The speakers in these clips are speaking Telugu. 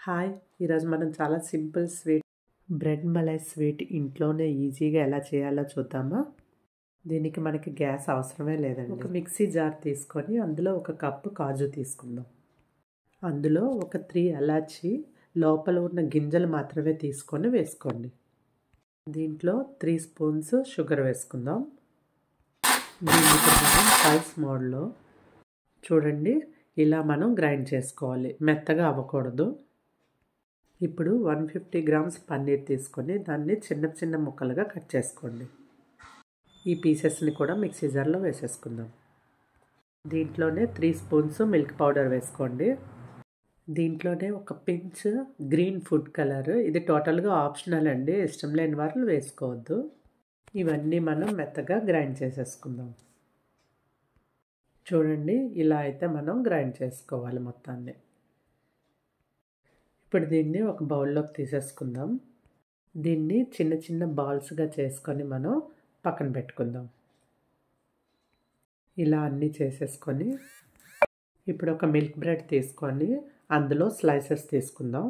హాయ్! ఈరోజు మనం చాలా simple sweet bread malai sweet ఇంట్లోనే ఈజీగా ఎలా చేయాలో చూద్దామా? దీనికి మనకి గ్యాస్ అవసరమే లేదండి. ఒక మిక్సీ జార్ తీసుకొని అందులో ఒక కప్పు కాజు తీసుకుందాం. అందులో ఒక 3 ఎలాచి లోపల ఉన్న గింజలు మాత్రమే తీసుకొని వేసుకోండి. దీంట్లో 3 స్పూన్స్ షుగర్ వేసుకుందాం. దీన్ని మనం పల్స్ మోడ్లో చూడండి ఇలా మనం గ్రైండ్ చేసుకోవాలి, మెత్తగా అవ్వకూడదు. ఇప్పుడు 150 గ్రామ్స్ పన్నీర్ తీసుకొని దాన్ని చిన్న చిన్న ముక్కలుగా కట్ చేసుకోండి. ఈ పీసెస్ని కూడా మిక్సీ జార్లో వేసేసుకుందాం. దీంట్లోనే 3 స్పూన్స్ మిల్క్ పౌడర్ వేసుకోండి. దీంట్లోనే ఒక పించ్ గ్రీన్ ఫుడ్ కలర్, ఇది టోటల్గా ఆప్షనల్ అండి, ఇష్టం లేని వాళ్ళు వేసుకోవద్దు. ఇవన్నీ మనం మెత్తగా గ్రైండ్ చేసేసుకుందాం. చూడండి ఇలా అయితే మనం గ్రైండ్ చేసుకోవాలి మొత్తాన్ని. ఇప్పుడు దీన్ని ఒక బౌల్లోకి తీసేసుకుందాం. దీన్ని చిన్న చిన్న బాల్స్గా చేసుకొని మనం పక్కన పెట్టుకుందాం. ఇలా అన్నీ చేసేసుకొని ఇప్పుడు ఒక మిల్క్ బ్రెడ్ తీసుకొని అందులో స్లైసెస్ తీసుకుందాం.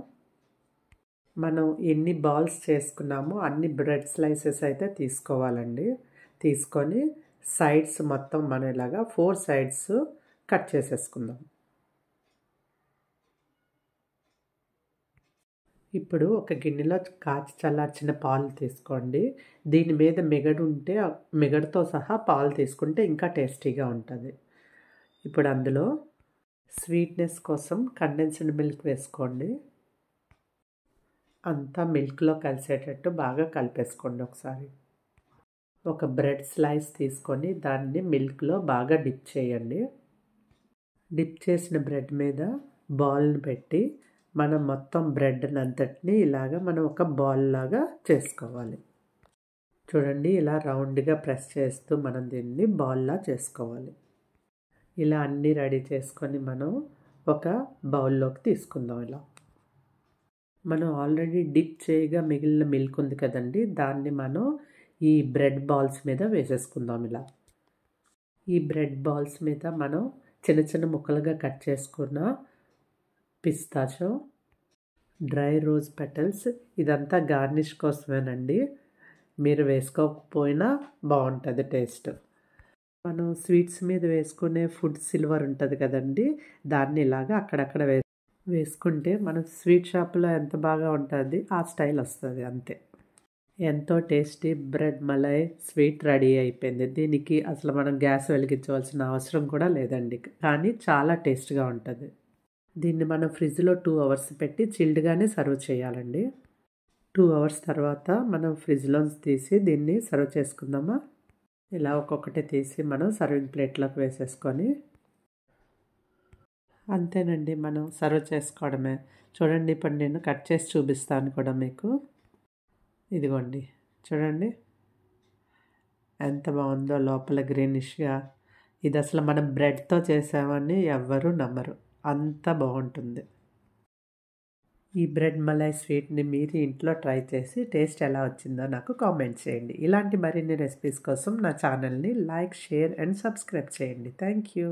మనం ఎన్ని బాల్స్ చేసుకున్నామో అన్ని బ్రెడ్ స్లైసెస్ అయితే తీసుకోవాలండి. తీసుకొని సైడ్స్ మొత్తం మనం ఇలాగా 4 సైడ్స్ కట్ చేసేసుకుందాం. ఇప్పుడు ఒక గిన్నెలో కాచి చల్లార్చిన పాలు తీసుకోండి. దీని మీద మిగడు ఉంటే మిగడుతో సహా పాలు తీసుకుంటే ఇంకా టేస్టీగా ఉంటుంది. ఇప్పుడు అందులో స్వీట్నెస్ కోసం కండెన్స్డ్ మిల్క్ వేసుకోండి. అంతా మిల్క్లో కలిసేటట్టు బాగా కలిపేసుకోండి ఒకసారి. ఒక బ్రెడ్ స్లైస్ తీసుకొని దాన్ని మిల్క్లో బాగా డిప్ చేయండి. డిప్ చేసిన బ్రెడ్ మీద బాల్ని పెట్టి మనం మొత్తం బ్రెడ్ అంతటిని ఇలాగా మనం ఒక బాల్ లాగా చేసుకోవాలి. చూడండి ఇలా రౌండ్గా ప్రెస్ చేస్తూ మనం దీన్ని బాల్లా చేసుకోవాలి. ఇలా అన్నీ రెడీ చేసుకొని మనం ఒక బౌల్లోకి తీసుకుందాం. ఇలా మనం ఆల్రెడీ డిప్ చేయగా మిగిలిన మిల్క్ ఉంది కదండి, దాన్ని మనం ఈ బ్రెడ్ బాల్స్ మీద వేసేసుకుందాం. ఇలా ఈ బ్రెడ్ బాల్స్ మీద మనం చిన్న చిన్న ముక్కలుగా కట్ చేసుకున్న పిస్తాచో, డ్రై రోజ్ పెటల్స్, ఇదంతా గార్నిష్ కోసమేనండి, మీరు వేసుకోకపోయినా బాగుంటుంది టేస్ట్. మనం స్వీట్స్ మీద వేసుకునే ఫుడ్ సిల్వర్ ఉంటుంది కదండి, దాన్ని ఇలాగా అక్కడక్కడ వేసుకుంటే మన స్వీట్ షాప్లో ఎంత బాగా ఉంటుంది ఆ స్టైల్ వస్తుంది అంతే. ఎంతో tasty bread malai sweet ready అయిపోయింది. దీనికి అసలు మనం గ్యాస్ వెలిగించవలసిన అవసరం కూడా లేదండి, కానీ చాలా టేస్ట్గా ఉంటుంది. దీన్ని మనం ఫ్రిడ్జ్లో 2 అవర్స్ పెట్టి చిల్డ్గానే సర్వ్ చేయాలండి. 2 అవర్స్ తర్వాత మనం ఫ్రిడ్జ్లోంచి తీసి దీన్ని సర్వ్ చేసుకుందామా? ఇలా ఒక్కొక్కటి తీసి మనం సర్వింగ్ ప్లేట్లోకి వేసేసుకొని అంతేనండి, మనం సర్వ్ చేసుకోవడమే. చూడండి ఇప్పుడు నేను కట్ చేసి చూపిస్తాను కూడా మీకు. ఇదిగోండి చూడండి ఎంత బాగుందో, లోపల గ్రీనిష్గా. ఇది అసలు మనం బ్రెడ్తో చేసామని ఎవ్వరూ నమ్మరు, అంత బాగుంటుంది. ఈ బ్రెడ్ మలై స్వీట్ని మీరు ఇంట్లో ట్రై చేసి టేస్ట్ ఎలా వచ్చిందో నాకు కామెంట్ చేయండి. ఇలాంటి మరిన్ని రెసిపీస్ కోసం నా ఛానల్ని లైక్, షేర్ అండ్ సబ్స్క్రైబ్ చేయండి. Thank you.